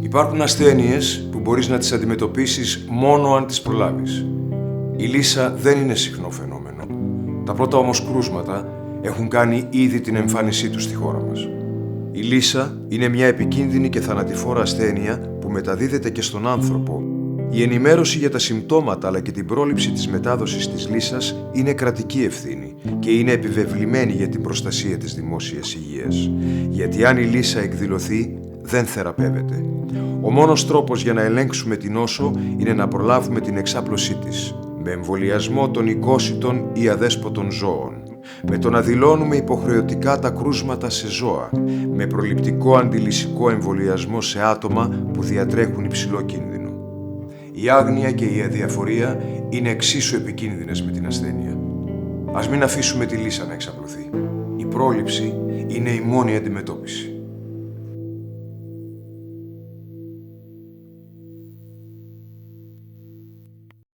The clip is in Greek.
Υπάρχουν ασθένειες που μπορείς να τις αντιμετωπίσεις μόνο αν τις προλάβεις. Η λύσα δεν είναι συχνό φαινόμενο. Τα πρώτα όμως κρούσματα έχουν κάνει ήδη την εμφάνισή τους στη χώρα μας. Η λύσα είναι μια επικίνδυνη και θανατηφόρα ασθένεια που μεταδίδεται και στον άνθρωπο. Η ενημέρωση για τα συμπτώματα αλλά και την πρόληψη της μετάδοσης της λύσας είναι κρατική ευθύνη και είναι επιβεβλημένη για την προστασία της δημόσιας υγείας. Γιατί αν η λύσα εκδηλωθεί, δεν θεραπεύεται. Ο μόνος τρόπος για να ελέγξουμε την νόσο είναι να προλάβουμε την εξάπλωσή της, με εμβολιασμό των οικόσιτων ή αδέσποτων ζώων, με το να δηλώνουμε υποχρεωτικά τα κρούσματα σε ζώα, με προληπτικό αντιλυσικό εμβολιασμό σε άτομα που διατρέχουν υψηλό κίνδυνο. Η άγνοια και η αδιαφορία είναι εξίσου επικίνδυνες με την ασθένεια. Ας μην αφήσουμε τη λύσα να εξαπλωθεί. Η πρόληψη είναι η μόνη αντιμετώπιση.